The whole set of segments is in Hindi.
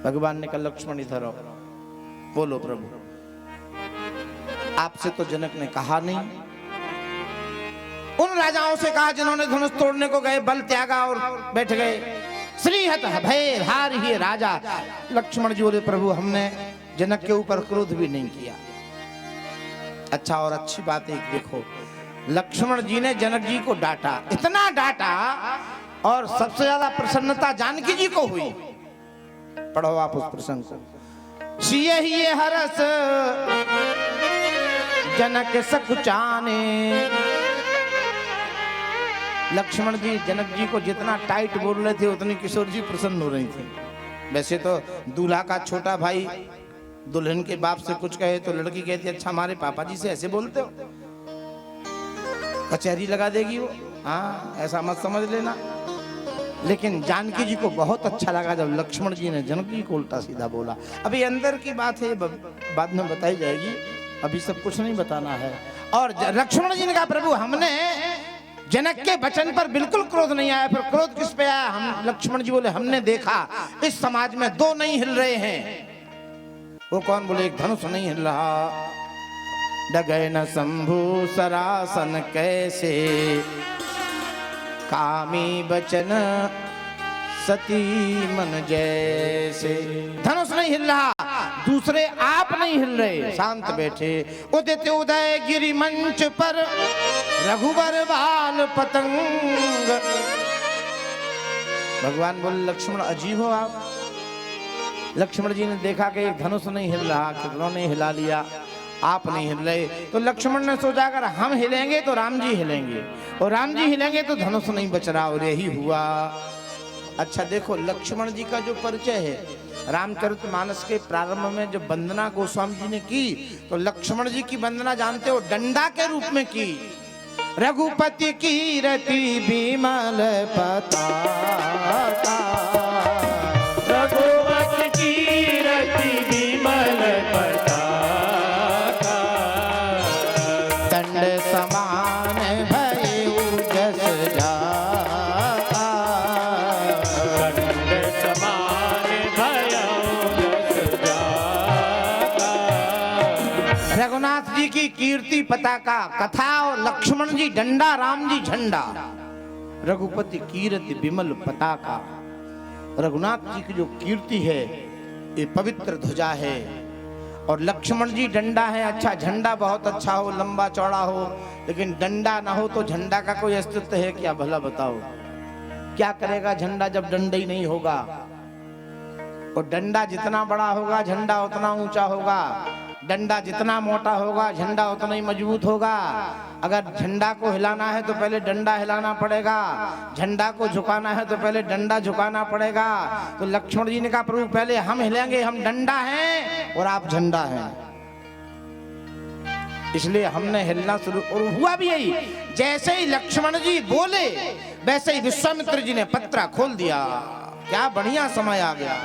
भगवान ने कहा लक्ष्मण इधर आओ। बोलो प्रभु, आपसे तो जनक ने कहा नहीं। उन राजाओं से कहा जिन्होंने धनुष तोड़ने को गए, बल त्यागा और बैठ गए। श्रीहत भय हार ही राजा। लक्ष्मण जी बोले प्रभु हमने जनक के ऊपर क्रोध भी नहीं किया। अच्छा, और अच्छी बात एक देखो, लक्ष्मण जी ने जनक जी को डांटा, इतना डांटा, और सबसे ज्यादा प्रसन्नता जानकी जी को हुई। पढ़ो आप उस प्रसंग को। सिए ही हरस जनक सकुचाने। लक्ष्मण जी जनक जी को जितना टाइट बोल रहे थे उतनी किशोर जी प्रसन्न हो रही थी। वैसे तो दूल्हा का छोटा भाई दुल्हन के बाप से कुछ कहे तो लड़की कहती अच्छा हमारे पापा जी से ऐसे बोलते हो, कचहरी लगा देगी वो। हाँ, ऐसा मत समझ लेना। लेकिन जानकी जी को बहुत अच्छा लगा जब लक्ष्मण जी ने जनक जी को उल्टा सीधा बोला। अभी अंदर की बात है, बाद में बताई जाएगी, अभी सब कुछ नहीं बताना है। और लक्ष्मण जी ने कहा प्रभु हमने जनक के वचन पर बिल्कुल क्रोध नहीं आया। फिर क्रोध किस पे आया? हम लक्ष्मण जी बोले हमने देखा इस समाज में दो नहीं हिल रहे हैं। वो कौन? बोले एक धनुष नहीं हिल रहा। डगे न शंभु सरासन कैसे, कामी बचन सती मन जैसे। धनुष नहीं हिल रहा, दूसरे आप नहीं हिल रहे, शांत बैठे। उदित उदय गिरि मंच पर रघुबर बाल पतंग। भगवान बोले लक्ष्मण अजीब हो आप। लक्ष्मण जी ने देखा कि एक धनुष नहीं हिल रहा, कितनों ने हिला लिया, आप नहीं हिल रहे। तो लक्ष्मण ने सोचा अगर हम हिलेंगे तो राम जी हिलेंगे, और राम जी हिलेंगे तो धनुष नहीं बच रहा, और यही हुआ। अच्छा देखो, लक्ष्मण जी का जो परिचय है रामचरितमानस के प्रारंभ में जब वंदना गोस्वामी जी ने की, तो लक्ष्मण जी की वंदना जानते हो डंडा के रूप में की। रघुपति की रति विमल पताका, रघुपति की रति विमल पताका, दंड समान भयउ जस जाका, दंड समान भयउ जस जाका। रघुनाथ जी की कीर्ति पताका कथा, और लक्ष्मण जी डंडा, राम जी झंडा। रघुपति कीर्ति विमल पताका। रघुनाथ जी की जो कीर्ति है ये पवित्र ध्वजा है, और लक्ष्मण जी डंडा है। अच्छा, झंडा बहुत अच्छा हो, लंबा चौड़ा हो, लेकिन डंडा ना हो तो झंडा का कोई अस्तित्व है क्या? भला बताओ, क्या करेगा झंडा जब डंडा ही नहीं होगा? और डंडा जितना बड़ा होगा झंडा उतना ऊंचा होगा, डंडा जितना मोटा होगा झंडा उतना ही मजबूत होगा। अगर झंडा को हिलाना है तो पहले डंडा हिलाना पड़ेगा, झंडा को झुकाना है तो पहले डंडा झुकाना पड़ेगा। तो लक्ष्मण जी ने कहा प्रभु पहले हम हिलेंगे, हम डंडा हैं और आप झंडा हैं, इसलिए हमने हिलना शुरू। और हुआ भी यही, जैसे ही लक्ष्मण जी बोले वैसे ही विश्वामित्र जी ने पत्रा खोल दिया। क्या बढ़िया समय आ गया।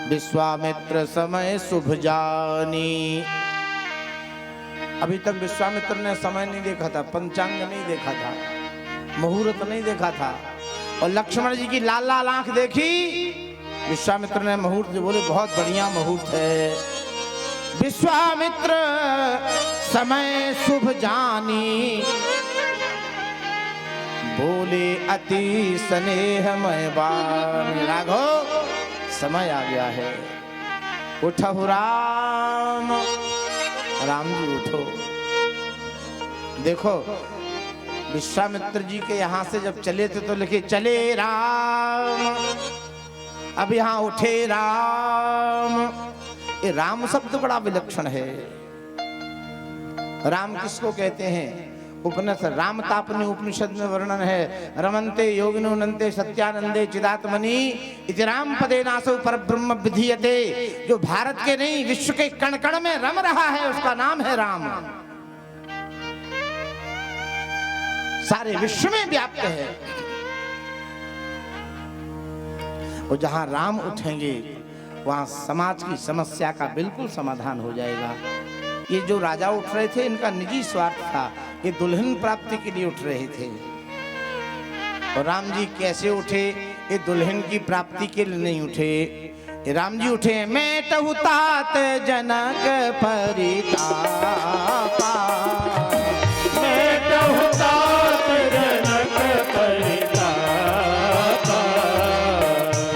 विश्वामित्र समय शुभ जानी। अभी तक विश्वामित्र ने समय नहीं देखा था, पंचांग नहीं देखा था, मुहूर्त नहीं देखा था, और लक्ष्मण जी की लाल लाल आंख देखी। विश्वामित्र ने मुहूर्त बोले बहुत बढ़िया मुहूर्त है। विश्वामित्र समय शुभ जानी, बोले अति स्नेहमय वाणी। राघव समय आ गया है, उठो राम। राम जी उठो। देखो विश्वामित्र जी के यहाँ से जब चले थे तो लिखे चले राम, अब यहाँ उठे राम। ये राम शब्द बड़ा विलक्षण है। राम किसको कहते हैं? उपनिषद राम तापनी उपनिषद में वर्णन है। रमन्ते योगिनो नन्ते सत्यानंदे चिदात्मनि इति राम पदे नासो परब्रह्म विधीयते। जो भारत के नहीं विश्व के कण कण में रम रहा है उसका नाम है राम, सारे विश्व में व्याप्त है। और जहां राम उठेंगे वहां समाज की समस्या का बिल्कुल समाधान हो जाएगा। ये जो राजा उठ रहे थे इनका निजी स्वार्थ था, ये दुल्हन प्राप्ति के लिए उठ रहे थे। और राम जी कैसे उठे? ये दुल्हन की प्राप्ति के लिए नहीं उठे, राम जी उठे, मैं तहु तात जनक परितापा, मैं तहु तात जनक परितापा,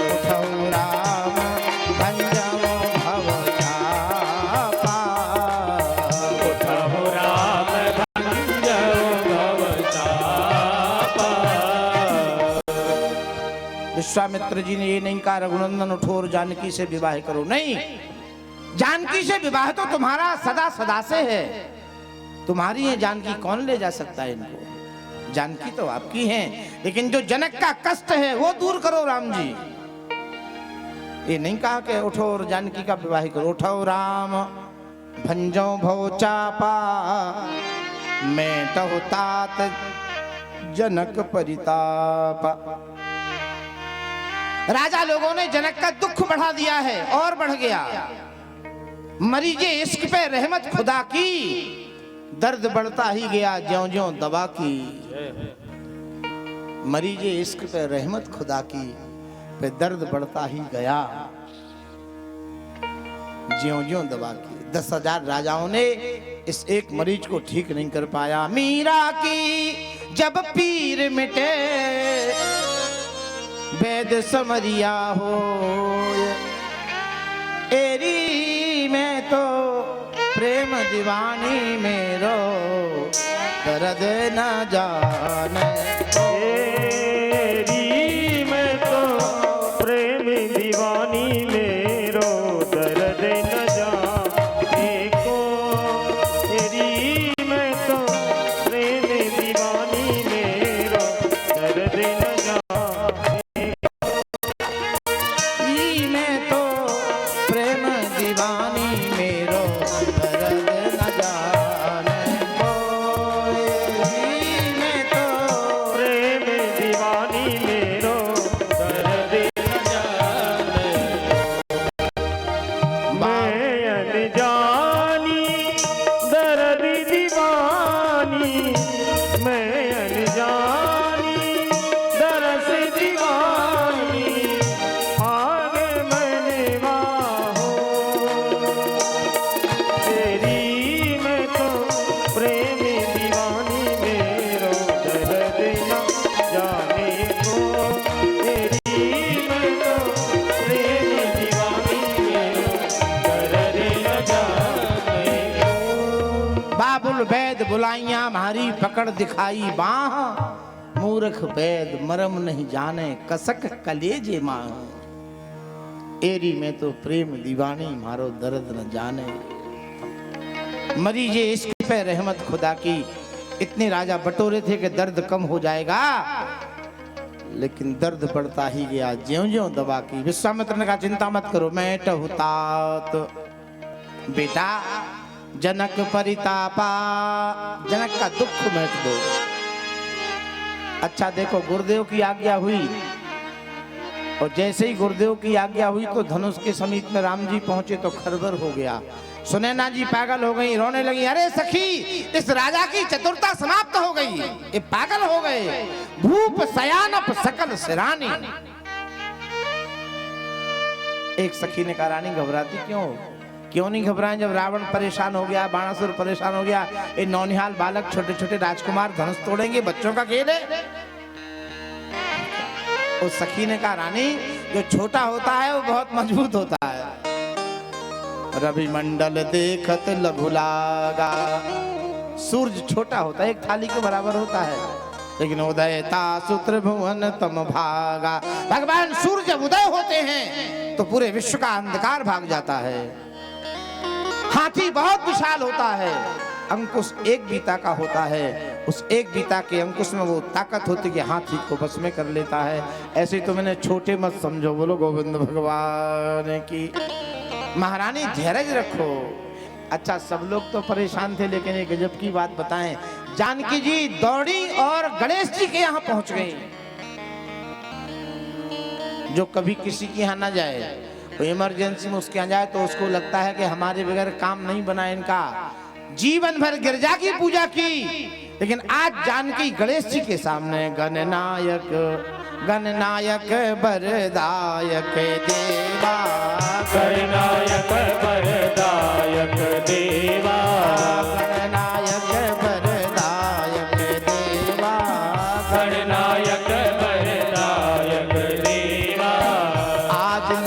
उठऊ राम भंजऊ भव चापा, उठऊ राम भंजऊ भव चापा। विश्वामित्र जी ने ये नहीं कहा रघुनंदन उठो और जानकी से विवाह करो, नहीं, जानकी से विवाह तो तुम्हारा सदा सदा से है, तुम्हारी है जानकी, कौन ले जा सकता है इनको, जानकी तो आपकी है, लेकिन जो जनक का कष्ट है वो दूर करो राम जी। ये नहीं कहा कि उठो और जानकी का विवाह करो, उठो राम भंजो भव चापा, मैं तहु तात जनक परितापा। राजा लोगों ने जनक का दुख बढ़ा दिया है और बढ़ गया, मरीजे इश्क पे रहमत खुदा की, दर्द बढ़ता ही गया ज्यों ज्यों दवा की, मरीजे इश्क पे रहमत खुदा की, पे दर्द बढ़ता ही गया ज्यों ज्यों दवा की। 10,000 राजाओं ने इस एक मरीज को ठीक नहीं कर पाया। मीरा की जब पीर मिटे वेद समरिया हो, एरी में तो प्रेम दीवानी मेरो दर्द न जाने, तेरी में तो प्रेम दीवानी मेरो दर्द न जाने को, तेरी में तो प्रेम दीवानी मेरो दर्द न जाने, ई में तो प्रेम दीवानी मेरो दर्द न जाने को, ई में तो प्रेम दीवानी मेरो दर्द न जाने, मैं अनजानी दर्द दीवानी, मैं अनजानी दरस दीवानी, आगे मैंने बाहो, तेरी मैं तो प्रेम दीवानी मेरो दर्द न जाने को, तेरी मैं तो प्रेम दीवानी मेरो दर्द न जाने को। बाबुल वैद बुलाइया मारी पकड़ दिखाई बाह, मूर्ख वैद मरम नहीं जाने कसक कलेजे मां, एरी में तो प्रेम दीवानी मारो दर्द न जाने, मरीजे इश्क पे रहमत खुदा की। इतने राजा बटोरे थे कि दर्द कम हो जाएगा, लेकिन दर्द बढ़ता ही गया ज्यों ज्यों दवा की। विश्वामित्र ने कहा चिंता मत करो, मैं टहु तात बेटा जनक परितापा, जनक का दुख मिट दो। अच्छा देखो, गुरुदेव की आज्ञा हुई और जैसे ही गुरुदेव की आज्ञा हुई तो धनुष के समीप में राम जी पहुंचे तो खरबर हो गया। सुनैना जी पागल हो गई, रोने लगी, अरे सखी इस राजा की चतुरता समाप्त हो गई, ये पागल हो गए, भूप सयानप सकल सिरानी। एक सखी ने कहा रानी घबराती क्यों नहीं घबराएं, जब रावण परेशान हो गया, बाणासुर परेशान हो गया, ये नौनिहाल बालक छोटे छोटे राजकुमार धनुष तोड़ेंगे, बच्चों का खेल है। उस सखी ने कहा रानी जो छोटा होता है वो बहुत मजबूत होता है। रवि मंडल देखत लघु लागा, सूरज छोटा होता है, एक थाली के बराबर होता है, लेकिन उदयता सूत्र भुवन तम भागा। भगवान सूर्य जब उदय होते हैं तो पूरे विश्व का अंधकार भाग जाता है। हाथी बहुत विशाल होता है, अंकुश एक बीता का होता है, उस एक बीता के अंकुश में वो ताकत होती है कि हाथी को बस में कर लेता है। ऐसे ही तो मैंने छोटे मत समझो, बोलो गोविंद भगवान की। महारानी धैर्य रखो। अच्छा सब लोग तो परेशान थे, लेकिन एक गजब की बात बताएं, जानकी जी दौड़ी और गणेश जी के यहाँ पहुंच गई। जो कभी किसी के यहाँ ना जाए, तो इमरजेंसी में उसके यहाँ जाए तो उसको लगता है कि हमारे बगैर काम नहीं बना इनका। जीवन भर गिरजा की पूजा की, लेकिन आज जानकी गणेश जी के सामने गणनायक गणनायक बरदायक देवा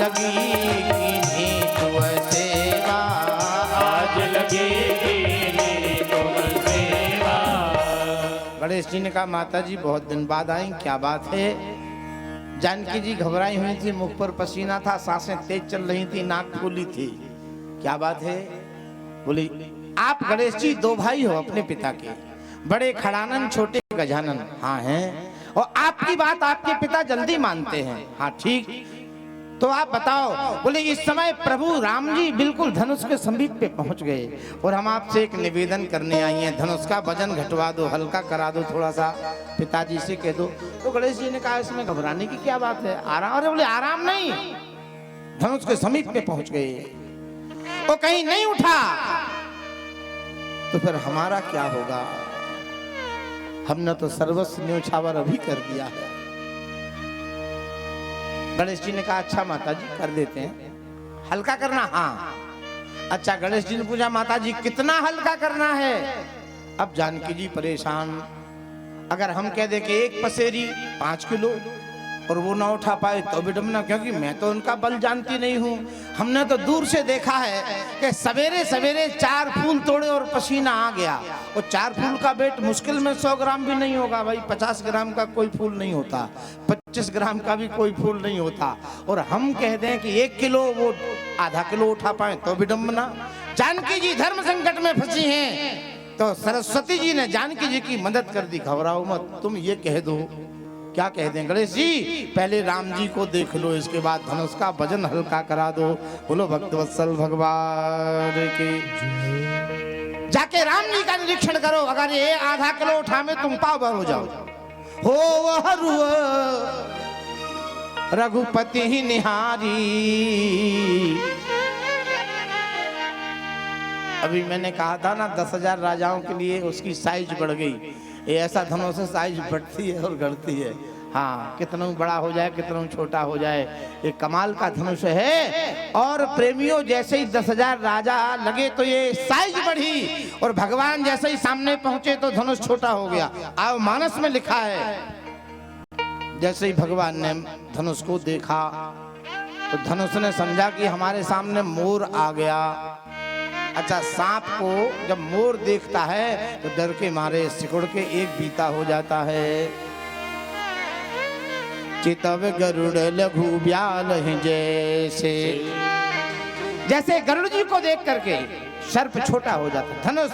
लगेगी तुम सेवा, आज लगेगी तुम सेवा। गणेश जी ने कहा माता जी बहुत दिन बाद आई, क्या बात है? जानकी जी घबराई हुई थी, मुख पर पसीना था, सांसें तेज चल रही थी, नाक फूली थी। क्या बात है? बोली आप गणेश जी दो भाई हो अपने पिता के, बड़े खड़ानन छोटे गजानन। हाँ हैं, और आपकी बात आपके पिता जल्दी मानते हैं। हाँ ठीक, तो आप बताओ। बोले इस समय प्रभु राम जी बिल्कुल धनुष के समीप पे पहुंच गए और हम आपसे एक निवेदन करने आई हैं, धनुष का वजन घटवा दो, हल्का करा दो थोड़ा सा, पिताजी से कह दो। तो गणेश जी ने कहा इसमें घबराने की क्या बात है, आराम। अरे बोले आराम नहीं, धनुष के समीप पे पहुंच गए, वो कहीं नहीं उठा तो फिर हमारा क्या होगा? हमने तो सर्वस्व न्योछावर अभी कर दिया है। गणेश जी ने कहा अच्छा माता जी कर देते हैं, हल्का करना। हाँ अच्छा। गणेश जी ने पूछा माता जी कितना हल्का करना है? अब जानकी जी परेशान, अगर हम कह दे कि एक पसेरी 5 किलो और वो ना उठा पाए तो विडम्बना, क्योंकि मैं तो उनका बल जानती नहीं हूँ। हमने तो दूर से देखा है कि सवेरे सवेरे 4 फूल तोड़े और पसीना आ गया, और 4 फूल का वेट मुश्किल में 100 ग्राम भी नहीं होगा भाई, 50 ग्राम का कोई फूल नहीं होता, 25 ग्राम का भी कोई फूल नहीं होता, और हम कह दें कि 1 किलो वो आधा किलो उठा पाए तो विडम्बना। जानकी जी धर्म संकट में फंसी हैं, तो सरस्वती जी ने जानकी जी की मदद कर दी। घबराओ मत, तुम ये कह दो। क्या कह दें गणेश जी? पहले राम जी को देख लो, इसके बाद धनुष का वजन हल्का करा दो। बोलो भक्तवत्सल भगवान की। जाके राम जी का निरीक्षण करो, अगर ये आधा किलो उठा में तुम पाव भर हो जाओ। हो वह रघुपति ही निहारी। अभी मैंने कहा था ना 10,000 राजाओं के लिए उसकी साइज बढ़ गई। ये ऐसा धनुष से साइज बढ़ती है और घटती है। हाँ, कितना बड़ा हो जाए कितना छोटा हो जाए, ये कमाल का धनुष है। और प्रेमियों जैसे ही 10,000 राजा लगे तो ये साइज बढ़ी, और भगवान जैसे ही सामने पहुंचे तो धनुष छोटा हो गया। अब मानस में लिखा है, जैसे ही भगवान ने धनुष को देखा तो धनुष ने समझा कि हमारे सामने मोर आ गया। अच्छा, सांप को जब मोर देखता है तो डर के मारे सिकुड़ के एक बीता हो जाता है। चितव गरुड़ लघु ब्याल जैसे, जैसे गरुड़ जी को देख करके सर्प छोटा हो जाता। धनुष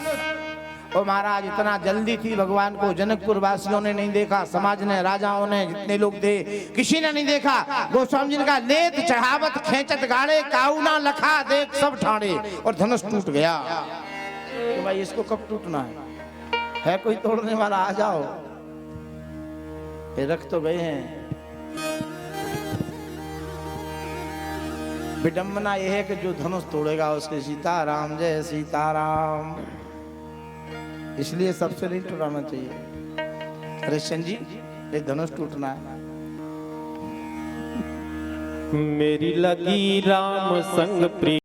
ओ महाराज इतना जल्दी थी भगवान को जनकपुर वासियों ने नहीं देखा, समाज ने, राजाओं ने, जितने लोग थे किसी ने नहीं देखा। गोस्वामी जी ने कहा लेत चढ़ावत खेचत गाड़े, काउना लखा देख सब ठाणे, और धनुष टूट गया। तो भाई इसको कब टूटना है कोई तोड़ने वाला? आ जाओ, ये रख तो गए हैं। विडंबना यह है कि जो धनुष तोड़ेगा उसके सीताराम जय सीताराम, इसलिए सबसे नहीं टूटाना चाहिए। कृष्ण जी ये धनुष टूटना है। मेरी लगी राम संग प्रिय